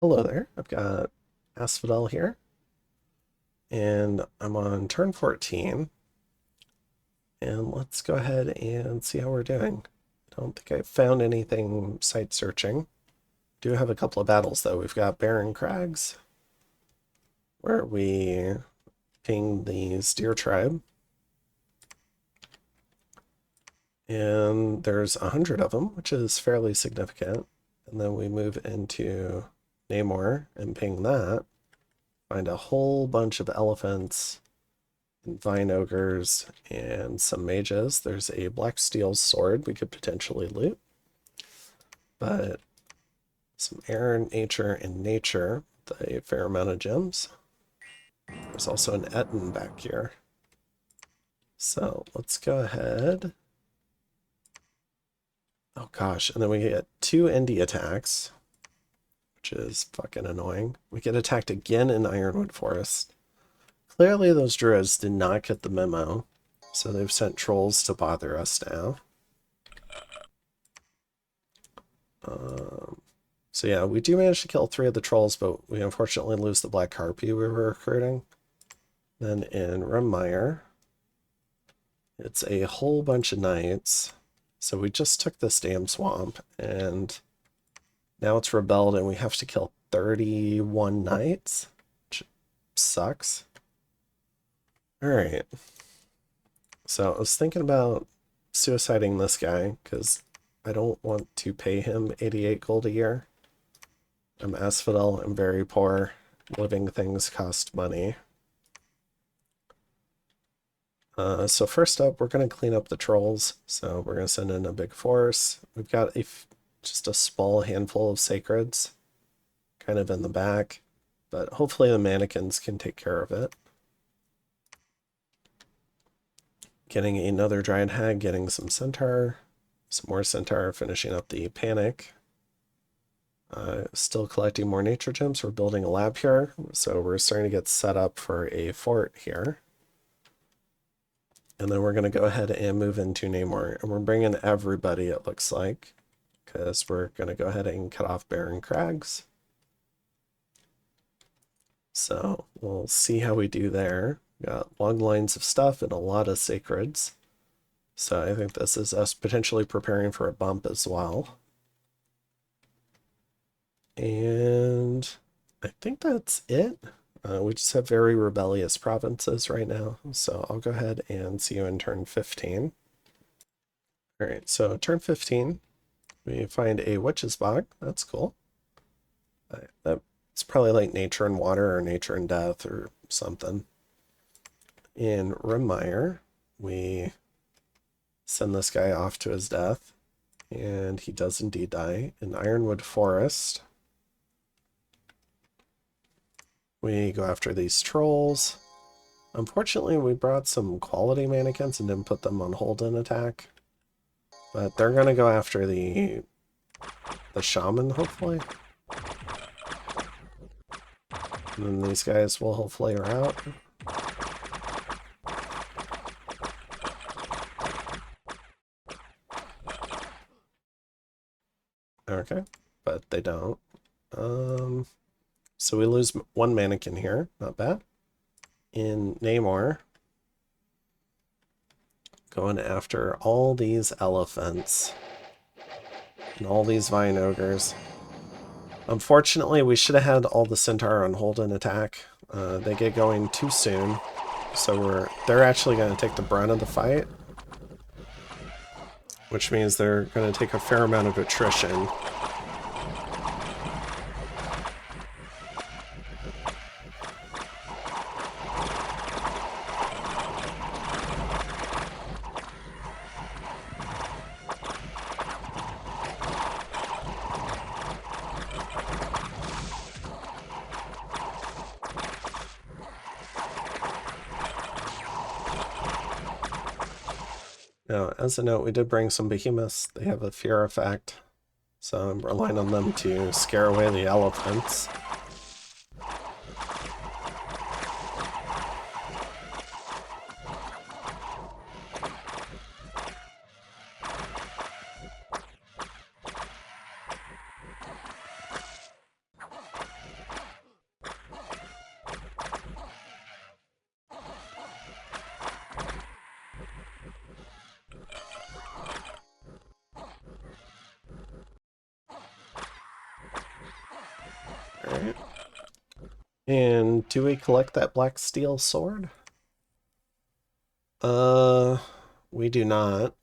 Hello there, I've got Asphodel here, and I'm on turn 14, and let's go ahead and see how we're doing. I don't think I found anything site searching. Do have a couple of battles though. We've got Barren Crags, where we ping the Steer tribe, and there's 100 of them, which is fairly significant. And then we move into Namor and ping that, find a whole bunch of elephants, vine ogres, and some mages. There's a black steel sword we could potentially loot, but some air, nature, and nature with a fair amount of gems. There's also an Etten back here. So let's go ahead. Oh gosh, and then we get 2 indie attacks, which is fucking annoying. We get attacked again in Ironwood Forest. Clearly those druids did not get the memo, so they've sent trolls to bother us now. So yeah, we do manage to kill 3 of the trolls, but we unfortunately lose the black harpy we were recruiting. Then in Remmire, it's a whole bunch of knights. So we just took this damn swamp, and now it's rebelled, and we have to kill 31 knights, which sucks. Alright. So I was thinking about suiciding this guy, because I don't want to pay him 88 gold a year. I'm Asphodel, I'm very poor. Living things cost money. So first up, we're going to clean up the trolls. So we're going to send in a big force. We've got just a small handful of sacreds kind of in the back, but hopefully the mannequins can take care of it. Getting another Dryad Hag, getting some Centaur, some more Centaur, finishing up the Panic. Still collecting more nature gems. We're building a lab here, so we're starting to get set up for a fort here. And then we're going to go ahead and move into Namor. And we're bringing everybody, it looks like, because we're going to go ahead and cut off Barren Crags. So we'll see how we do there. Got long lines of stuff and a lot of sacreds. So I think this is us potentially preparing for a bump as well. And I think that's it. We just have very rebellious provinces right now. So I'll go ahead and see you in turn 15. All right, so turn 15, we find a witch's bog. That's cool. That's probably like nature and water or nature and death or something. In Remmire, we send this guy off to his death, and he does indeed die. In Ironwood Forest, we go after these trolls. Unfortunately, we brought some quality mannequins and didn't put them on hold in attack. But they're going to go after the shaman, hopefully. And then these guys will hopefully are out. Okay, but they don't. So we lose 1 mannequin here. Not bad. In Namor, going after all these elephants and all these vine ogres. Unfortunately, we should have had all the Centaur on hold and attack. They get going too soon, so they're actually going to take the brunt of the fight, which means they're going to take a fair amount of attrition. Now, as a note, we did bring some behemoths. They have a fear effect, so I'm relying on them to scare away the elephants. Alright. And do we collect that black steel sword? We do not.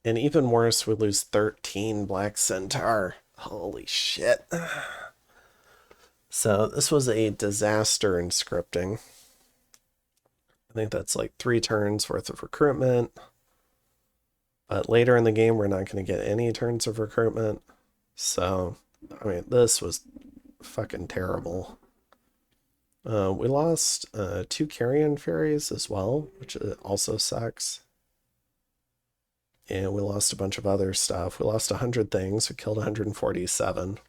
And even worse, we lose 13 black centaur. Holy shit. So this was a disaster in scripting. I think that's like 3 turns worth of recruitment. But later in the game, we're not going to get any turns of recruitment. So, I mean, this was fucking terrible. We lost 2 carrion fairies as well, which also sucks. And we lost a bunch of other stuff. We lost 100 things. We killed 147.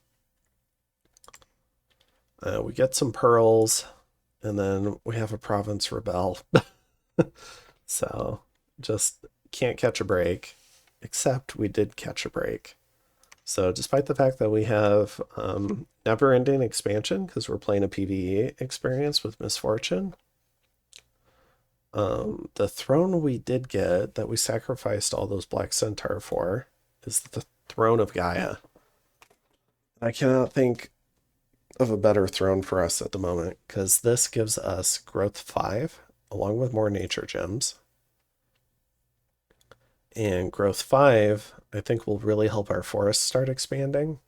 We get some pearls, and then we have a province rebel. So, just can't catch a break. Except we did catch a break. So despite the fact that we have never-ending expansion, because we're playing a PvE experience with Misfortune, the throne we did get that we sacrificed all those Black Centaur for is the Throne of Gaia. I cannot think of a better throne for us at the moment, because this gives us Growth 5, along with more nature gems. And Growth 5, I think, will really help our forests start expanding,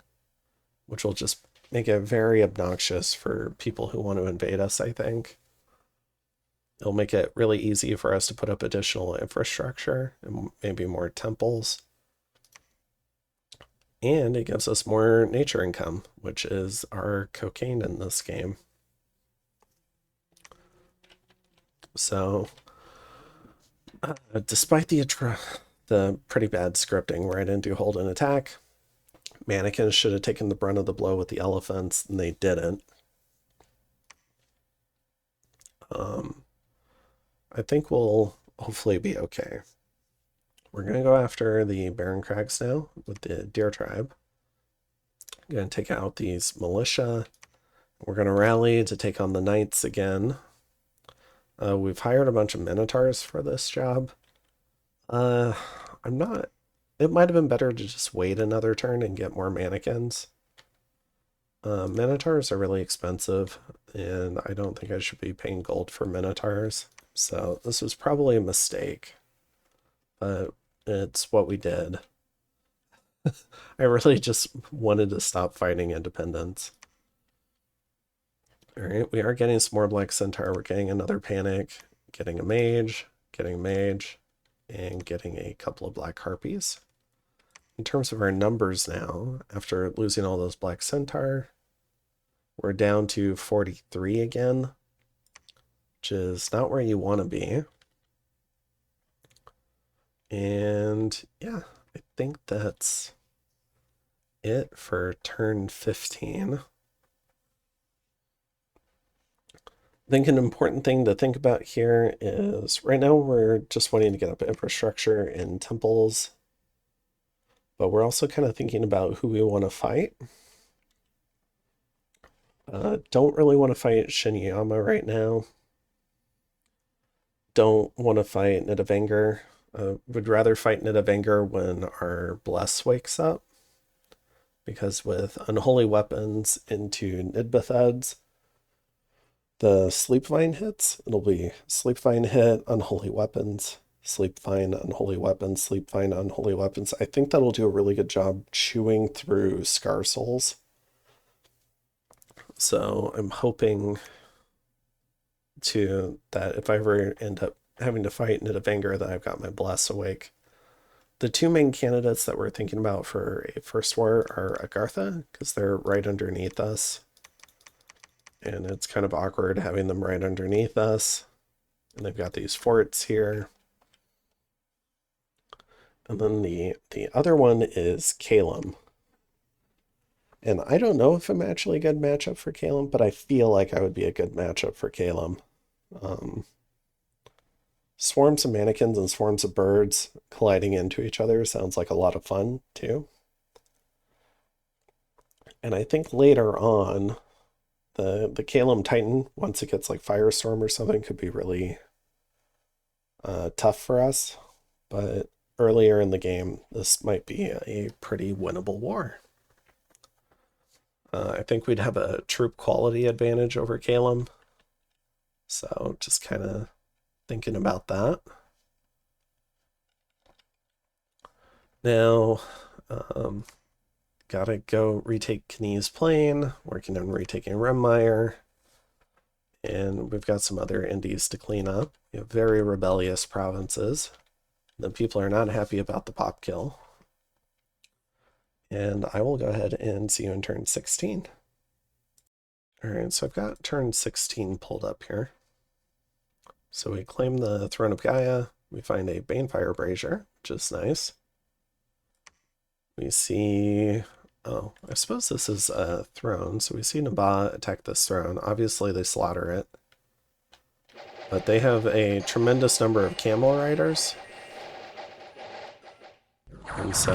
which will just make it very obnoxious for people who want to invade us, I think. It'll make it really easy for us to put up additional infrastructure and maybe more temples. And it gives us more nature income, which is our cocaine in this game. So, despite the pretty bad scripting where I didn't do hold and attack, mannequins should have taken the brunt of the blow with the elephants, and they didn't. I think we'll hopefully be okay. We're going to go after the Barren Crags now with the deer tribe. I'm going to take out these militia. We're going to rally to take on the knights again. We've hired a bunch of minotaurs for this job. I'm not... It might have been better to just wait another turn and get more mannequins. Minotaurs are really expensive, and I don't think I should be paying gold for minotaurs. So this was probably a mistake, but it's what we did. I really just wanted to stop fighting independence. All right, we are getting some more Black Centaur. We're getting another panic, getting a mage, and getting a couple of Black Harpies. In terms of our numbers now, after losing all those Black Centaur, we're down to 43 again, which is not where you want to be. And yeah, I think that's it for turn 15. I think an important thing to think about here is right now we're just wanting to get up infrastructure in temples, but we're also kind of thinking about who we want to fight. Don't really want to fight Shinyama right now. Don't want to fight Nidavellir. Would rather fight Nidavellir when our Bless wakes up, because with Unholy Weapons into Nidbetheds, the Sleep Vine hits. It'll be Sleep Vine hit, Unholy Weapons, Sleep Vine, Unholy Weapons, Sleep Vine, Unholy Weapons. I think that'll do a really good job chewing through Scar Souls. So I'm hoping that if I ever end up having to fight Nidavellir, that I've got my Bless awake. The 2 main candidates that we're thinking about for a first war are Agartha, because they're right underneath us. And it's kind of awkward having them right underneath us. And they've got these forts here. And then the other one is Calum. And I don't know if I'm actually a good matchup for Calum, but I feel like I would be a good matchup for Calum. Swarms of mannequins and swarms of birds colliding into each other sounds like a lot of fun, too. And I think later on, the Calum Titan, once it gets like Firestorm or something, could be really tough for us. But earlier in the game, this might be a pretty winnable war. I think we'd have a troop quality advantage over Calum. So just kind of thinking about that. Now, gotta go retake Knies Plain, working on retaking Remmire. And we've got some other indies to clean up. We have very rebellious provinces. The people are not happy about the pop kill. And I will go ahead and see you in turn 16. All right, so I've got turn 16 pulled up here. So we claim the Throne of Gaia. We find a Banefire Brazier, which is nice. We see, oh, I suppose this is a throne. So we see Naba attack this throne. Obviously they slaughter it. But they have a tremendous number of camel riders. And so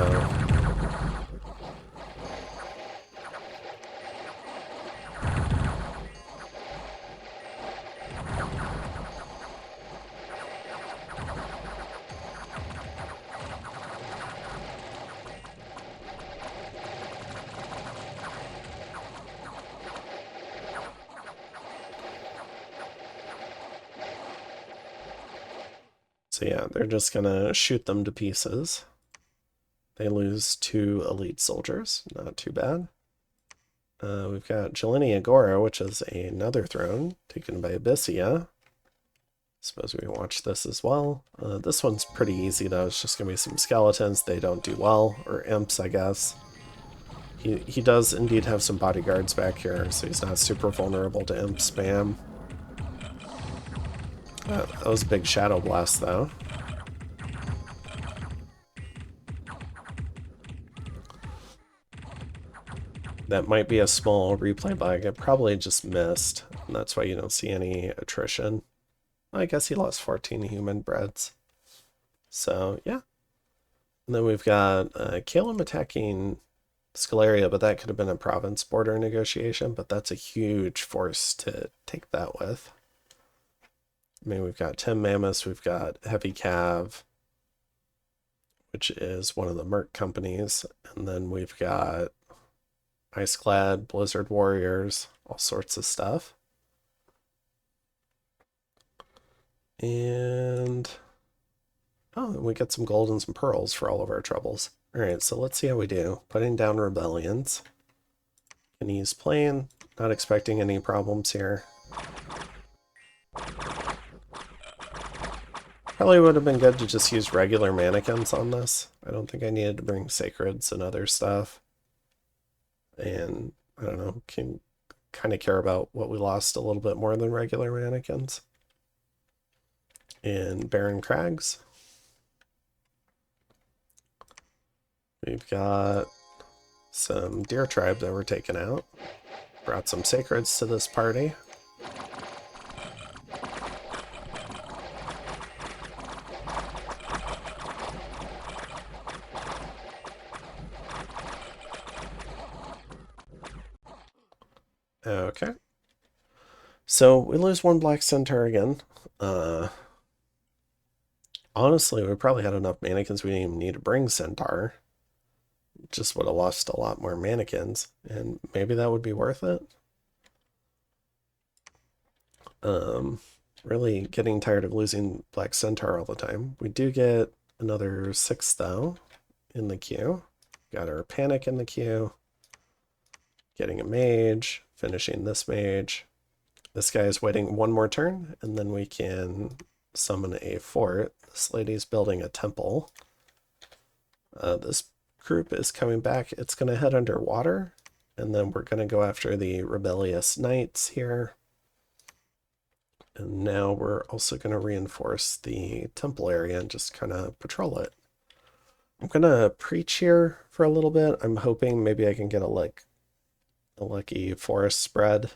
yeah, they're just gonna shoot them to pieces. They lose 2 elite soldiers, not too bad. We've got Jelini Agora, which is another throne taken by Abyssia. Suppose we can watch this as well. This one's pretty easy though. It's just gonna be some skeletons. They don't do well, or imps, I guess. He does indeed have some bodyguards back here, so he's not super vulnerable to imp spam. That was a big shadow blast though. That might be a small replay bug. It probably just missed, and that's why you don't see any attrition. I guess he lost 14 human breads. So, yeah. And then we've got Calum attacking Scalaria, but that could have been a province border negotiation, but that's a huge force to take that with. I mean, we've got 10 Mammoths, we've got Heavy Cav, which is one of the Merc companies, and then we've got Iceclad, Blizzard Warriors, all sorts of stuff. And oh, we get some gold and some pearls for all of our troubles. All right, so let's see how we do. Putting down rebellions. Knies Plain, not expecting any problems here. Probably would have been good to just use regular mannequins on this. I don't think I needed to bring sacreds and other stuff. And I don't know, can kind of care about what we lost a little bit more than regular mannequins. In Barren Crags, we've got some deer tribe that were taken out. Brought some sacreds to this party. Okay. So we lose 1 black centaur again. Honestly, we probably had enough mannequins. We didn't even need to bring centaur. Just would have lost a lot more mannequins, and maybe that would be worth it. Really getting tired of losing black centaur all the time. We do get another 6 though in the queue. Got our panic in the queue. Getting a mage, finishing this mage. This guy is waiting 1 more turn, and then we can summon a fort. This lady's building a temple. This group is coming back. It's going to head underwater, and then we're going to go after the rebellious knights here. And now we're also going to reinforce the temple area and just kind of patrol it. I'm going to preach here for a little bit. I'm hoping maybe I can get a lucky forest spread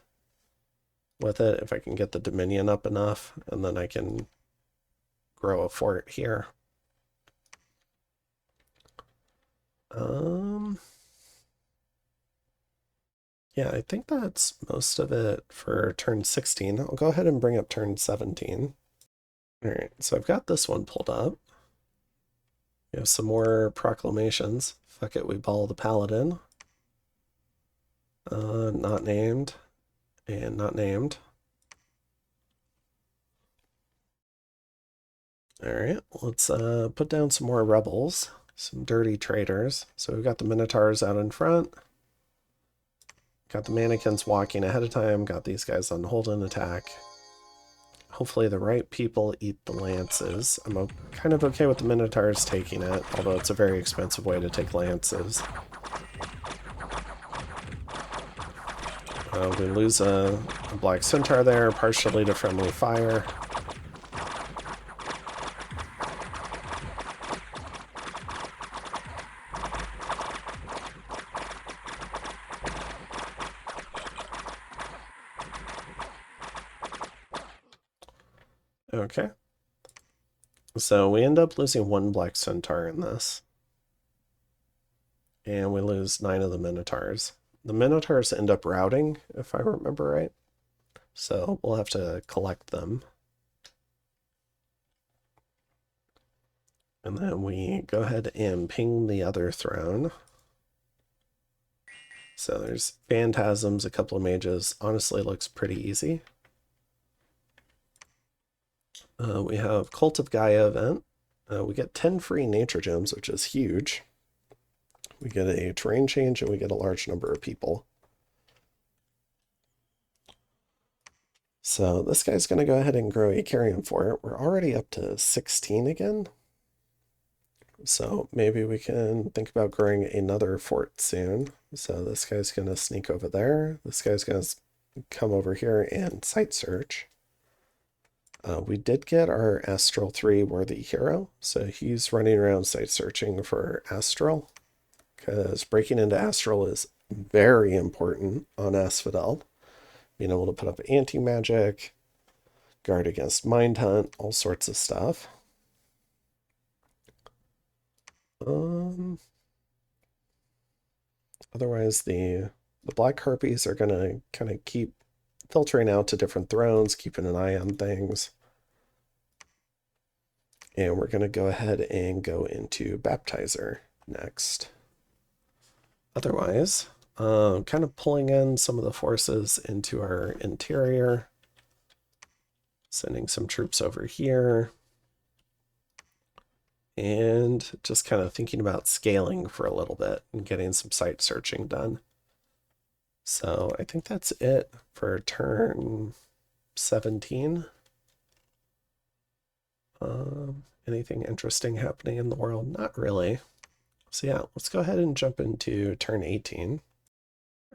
with it if I can get the Dominion up enough, and then I can grow a fort here. Yeah, I think that's most of it for turn 16. I'll go ahead and bring up turn 17. All right, so I've got this one pulled up. We have some more proclamations. Fuck it, we ball the paladin. Not named. And not named. Alright, let's put down some more rebels. Some dirty traitors. So we've got the Minotaurs out in front. Got the mannequins walking ahead of time. Got these guys on hold and attack. Hopefully the right people eat the lances. I'm kind of okay with the Minotaurs taking it, although it's a very expensive way to take lances. We lose a Black Centaur there, partially to friendly fire. Okay. So we end up losing one Black Centaur in this. And we lose 9 of the Minotaurs. The Minotaurs end up routing, if I remember right. So we'll have to collect them. And then we go ahead and ping the other throne. So there's phantasms, a couple of mages. Honestly, looks pretty easy. We have Cult of Gaia event. We get 10 free nature gems, which is huge. We get a terrain change and we get a large number of people. So this guy's going to go ahead and grow a carrion fort. We're already up to 16 again. So maybe we can think about growing another fort soon. So this guy's going to sneak over there. This guy's going to come over here and site search. We did get our Astral 3 worthy hero. So he's running around site searching for Astral, because breaking into Astral is very important on Asphodel. Being able to put up anti-magic, guard against mind hunt, all sorts of stuff. Otherwise, the Black Harpies are going to kind of keep filtering out to different thrones, keeping an eye on things. And we're going to go ahead and go into Baptizer next. Otherwise, kind of pulling in some of the forces into our interior. Sending some troops over here. And just kind of thinking about scaling for a little bit and getting some site searching done. So I think that's it for turn 17. Anything interesting happening in the world? Not really. So yeah, let's go ahead and jump into turn 18.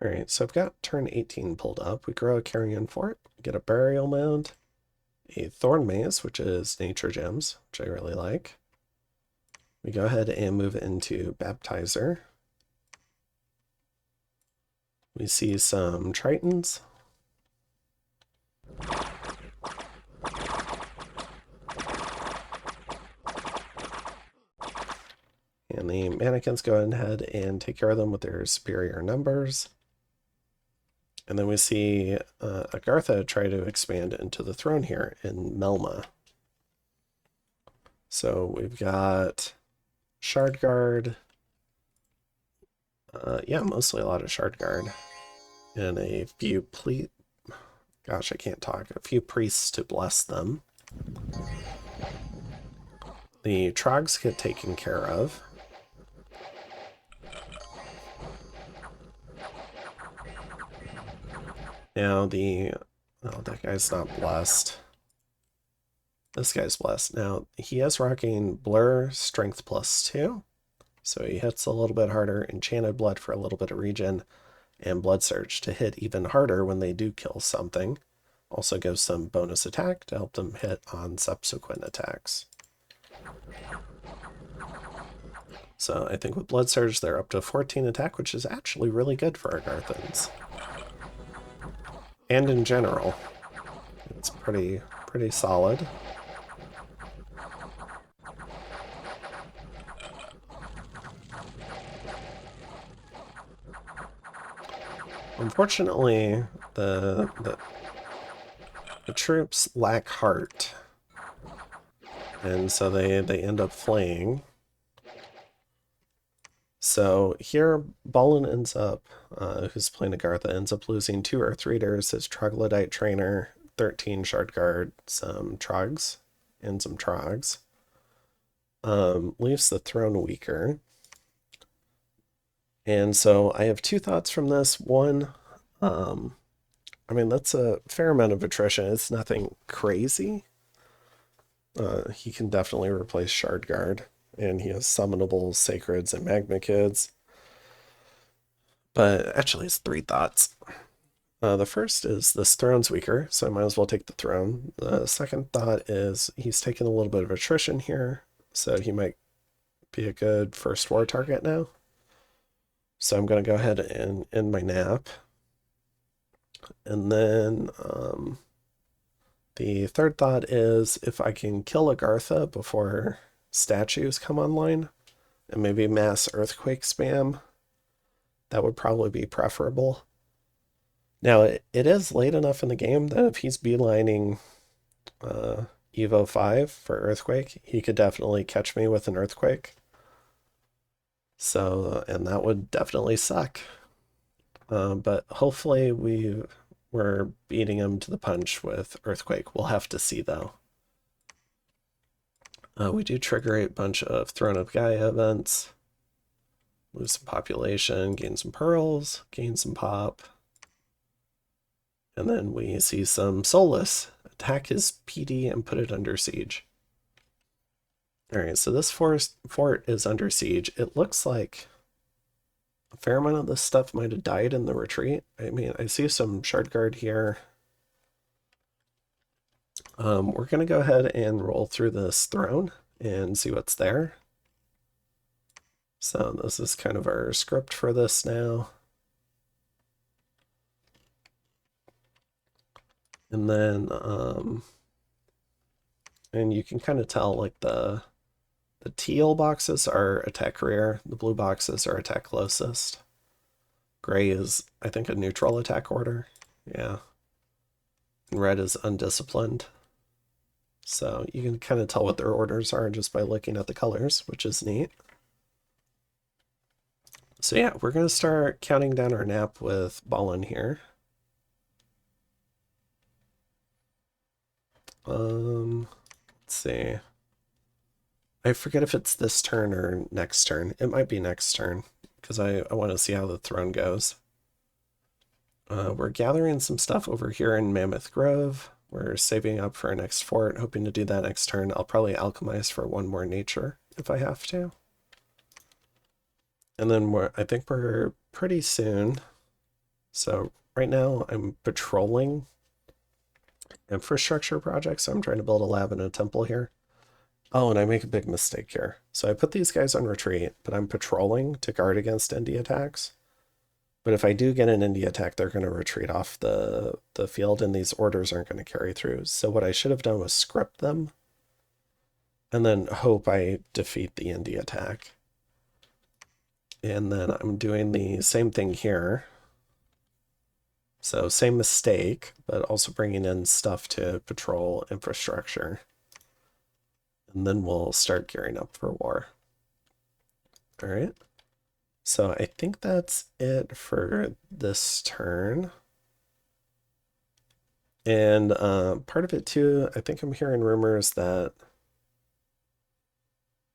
All right, so I've got turn 18 pulled up. We grow a carrion fort, get a burial mound, a thorn maze, which is nature gems, which I really like. We go ahead and move into Baptizer. We see some Tritons. And the mannequins go ahead and take care of them with their superior numbers. And then we see Agartha try to expand into the throne here in Melma. So we've got Shard Guard. Yeah, mostly a lot of Shard Guard. And a few gosh, I can't talk. A few priests to bless them. The Trogs get taken care of. Now that guy's not blessed. This guy's blessed. Now, he is rocking Blur, Strength +2. So he hits a little bit harder, Enchanted Blood for a little bit of regen, and Blood Surge to hit even harder when they do kill something. Also gives some bonus attack to help them hit on subsequent attacks. So I think with Blood Surge, they're up to 14 attack, which is actually really good for our Garthans. And in general, it's pretty solid. Unfortunately, the troops lack heart, and so they end up fleeing. So here, Ballin ends up, who's playing Agartha, ends up losing 2 Earth Readers, his Troglodyte Trainer, 13 Shard Guard, some Trogs, and some Trogs. Leaves the throne weaker. And so I have 2 thoughts from this. One, I mean, that's a fair amount of attrition. It's nothing crazy. He can definitely replace Shard Guard, and he has summonable Sacreds and Magma Kids. But actually, it's 3 thoughts. The first is this throne's weaker, so I might as well take the throne. The second thought is he's taking a little bit of attrition here, so he might be a good first war target now. So I'm going to go ahead and end my nap. And then the third thought is if I can kill Agartha before statues come online, and maybe mass earthquake spam, that would probably be preferable. Now, it is late enough in the game that if he's beelining Evo 5 for Earthquake, he could definitely catch me with an Earthquake. So, and that would definitely suck. But hopefully we're beating him to the punch with Earthquake. We'll have to see, though. We do trigger a bunch of Throne of Gaia events. Lose some population, gain some pearls, gain some pop. And then we see some Soulless. Attack his PD and put it under siege. Alright, so this fort is under siege. It looks like a fair amount of this stuff might have died in the retreat. I mean, I see some Shard Guard here. We're going to go ahead and roll through this throne and see what's there. So this is kind of our script for this now. And then, and you can kind of tell like the teal boxes are attack rear, the blue boxes are attack closest. Gray is, I think, a neutral attack order. Yeah. And red is undisciplined. So you can kind of tell what their orders are just by looking at the colors, which is neat. So yeah, we're going to start counting down our nap with Ballin here. Let's see. I forget if it's this turn or next turn. It might be next turn, because I want to see how the throne goes. We're gathering some stuff over here in Mammoth Grove. We're saving up for our next fort, hoping to do that next turn. I'll probably alchemize for 1 more nature if I have to. And then I think we're pretty soon. So right now I'm patrolling infrastructure projects. So I'm trying to build a lab and a temple here. Oh, and I make a big mistake here. So I put these guys on retreat, but I'm patrolling to guard against Indy attacks. But if I do get an Indy attack, they're going to retreat off the field, and these orders aren't going to carry through. So what I should have done was script them, and then hope I defeat the Indy attack. And then I'm doing the same thing here. So same mistake, but also bringing in stuff to patrol infrastructure. And then we'll start gearing up for war. All right. So I think that's it for this turn. And part of it too, I think I'm hearing rumors that,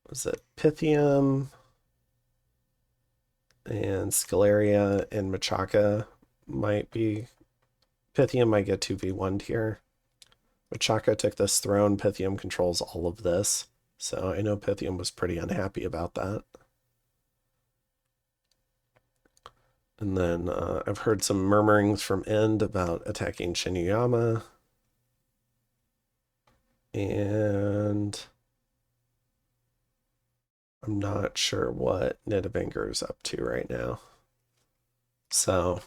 was it Pythium and Scalaria and Machaca might be, Pythium might get 2v1'd here. Machaca took this throne, Pythium controls all of this. So I know Pythium was pretty unhappy about that. And then I've heard some murmurings from End about attacking Shinuyama. And I'm not sure what Nidavellir is up to right now. So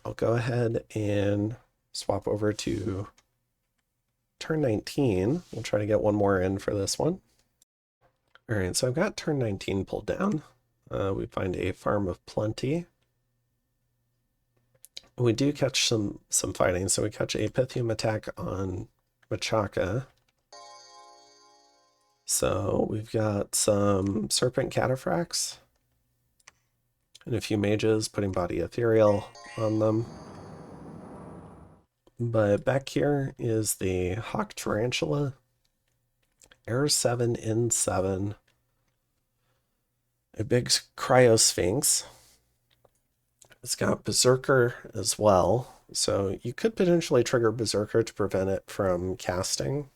I'll go ahead and swap over to turn 19. We'll try to get 1 more in for this one. All right, so I've got turn 19 pulled down. We find a farm of plenty. We do catch some fighting, so we catch a Pythium attack on Machaca. So we've got some Serpent Cataphracts And a few mages putting body ethereal on them. But back here is the Hawk Tarantula, Air 7 in 7, a big Cryo Sphinx. It's got Berserker as well, so you could potentially trigger Berserker to prevent it from casting.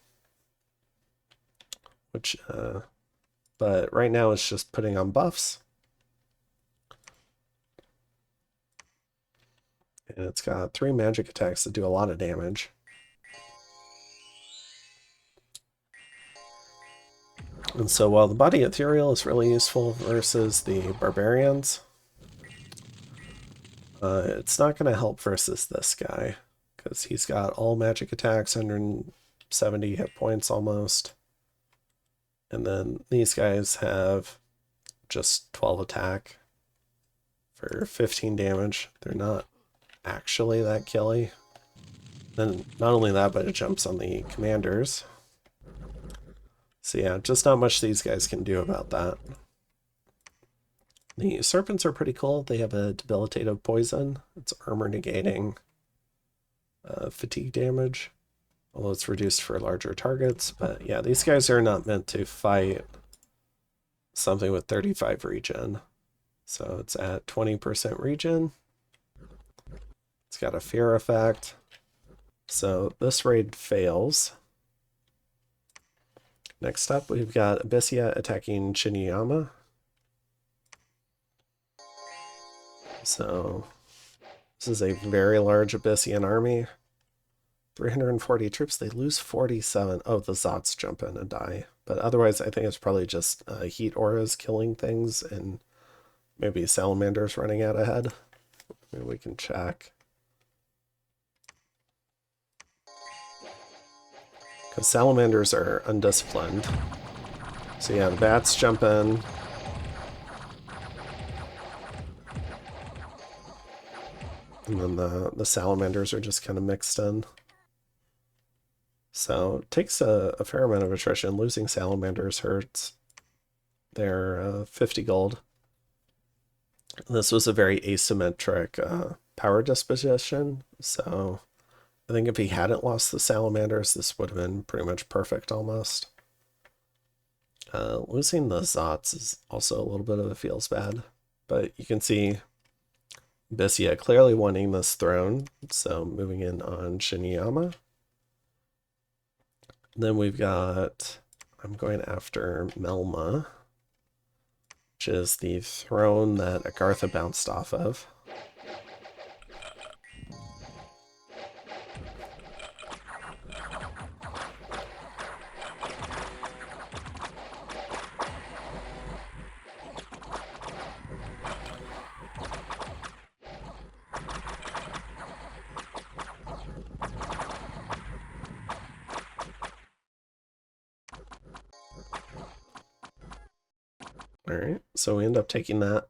But right now it's just putting on buffs. And it's got 3 magic attacks that do a lot of damage. And so while the body ethereal is really useful versus the barbarians, it's not going to help versus this guy, because he's got all magic attacks, 170 hit points almost. And then these guys have just 12 attack for 15 damage. They're not actually that killy. Then not only that, but it jumps on the commanders. So yeah, just not much these guys can do about that. The serpents are pretty cool. They have a debilitative poison. It's armor negating fatigue damage, although it's reduced for larger targets. But yeah, these guys are not meant to fight something with 35 regen. So it's at 20% regen. It's got a fear effect. So this raid fails. Next up, we've got Abyssia attacking Shiniyama. So this is a very large Abyssian army. 340 troops, they lose 47. Oh, the Zots jump in and die. But otherwise, I think it's probably just heat auras killing things and maybe salamanders running out ahead. Maybe we can check. Because salamanders are undisciplined. So yeah, the bats jump in. And then the salamanders are just kind of mixed in. So it takes a fair amount of attrition. Losing salamanders hurts. They're 50 gold. This was a very asymmetric power disposition. So I think if he hadn't lost the salamanders, this would have been pretty much perfect almost. Losing the Zots is also a little bit of a feels bad. But you can see Abyssia clearly wanting this throne. So moving in on Shiniyama. Then we've got, I'm going after Melma, which is the throne that Agartha bounced off of. Alright, so we end up taking that.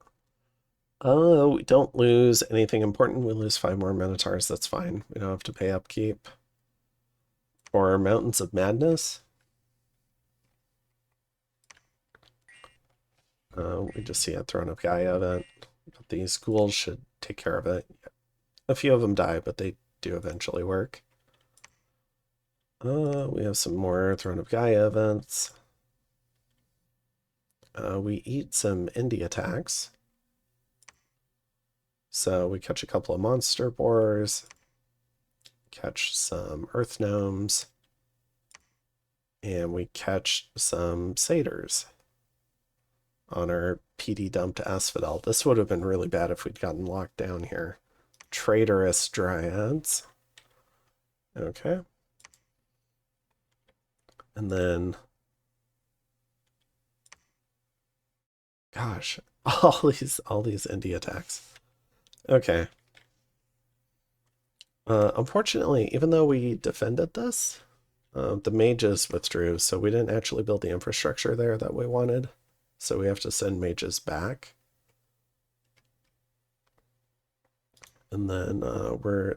Oh, we don't lose anything important. We lose 5 more Minotaurs. That's fine. We don't have to pay upkeep. Or Mountains of Madness. We just see a Throne of Gaia event. But these ghouls should take care of it. A few of them die, but they do eventually work. We have some more Throne of Gaia events. We eat some indie attacks. So we catch a couple of monster boars, catch some earth gnomes, and we catch some satyrs on our PD dump to Asphodel. This would have been really bad if we'd gotten locked down here. Traitorous dryads. Okay. And then, gosh, all these indie attacks. Okay. Unfortunately, even though we defended this, the mages withdrew, so we didn't actually build the infrastructure there that we wanted. So we have to send mages back. And then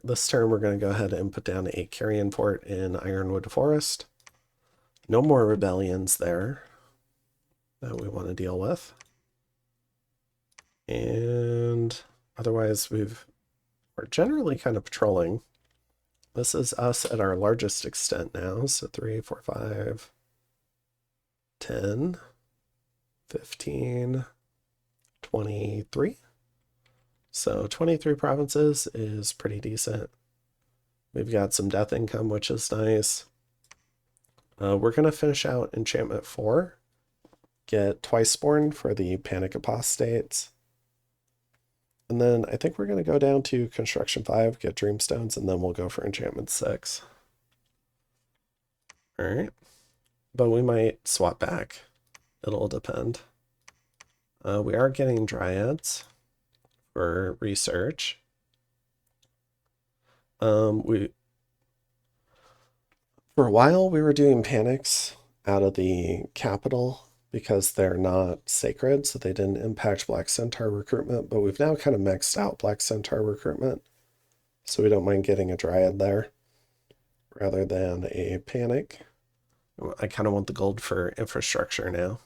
this turn we're going to go ahead and put down a carrion port in Ironwood Forest. No more rebellions there that we want to deal with. And otherwise, we're generally kind of patrolling. This is us at our largest extent now. So 3, 4, 5, 10, 15, 23. So 23 provinces is pretty decent. We've got some death income, which is nice. We're going to finish out enchantment 4. Get Twiceborn for the Panic Apostates. And then I think we're going to go down to construction 5, get Dreamstones, and then we'll go for enchantment 6. All right. But we might swap back. It'll depend. We are getting Dryads for research. For a while we were doing panics out of the capital because they're not sacred, so they didn't impact Black Centaur recruitment, but we've now kind of maxed out Black Centaur recruitment, so we don't mind getting a Dryad there rather than a panic. I kind of want the gold for infrastructure now.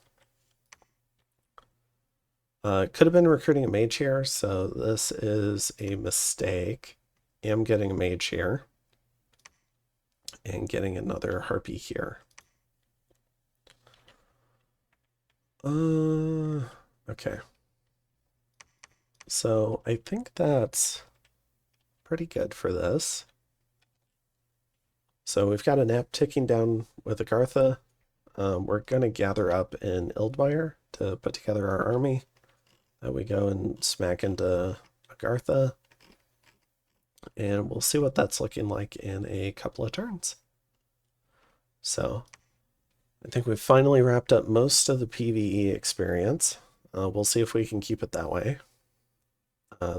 Could have been recruiting a mage here, so this is a mistake. Am getting a mage here and getting another harpy here. Okay. So I think that's pretty good for this. So we've got a nap ticking down with Agartha. We're going to gather up in Ildmire to put together our army. We go and smack into Agartha. And we'll see what that's looking like in a couple of turns. So I think we've finally wrapped up most of the PvE experience. We'll see if we can keep it that way.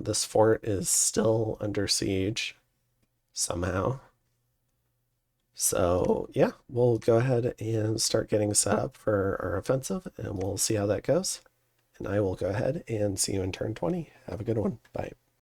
This fort is still under siege somehow. So yeah, we'll go ahead and start getting set up for our offensive, and we'll see how that goes. And I will go ahead and see you in turn 20. Have a good one. Bye.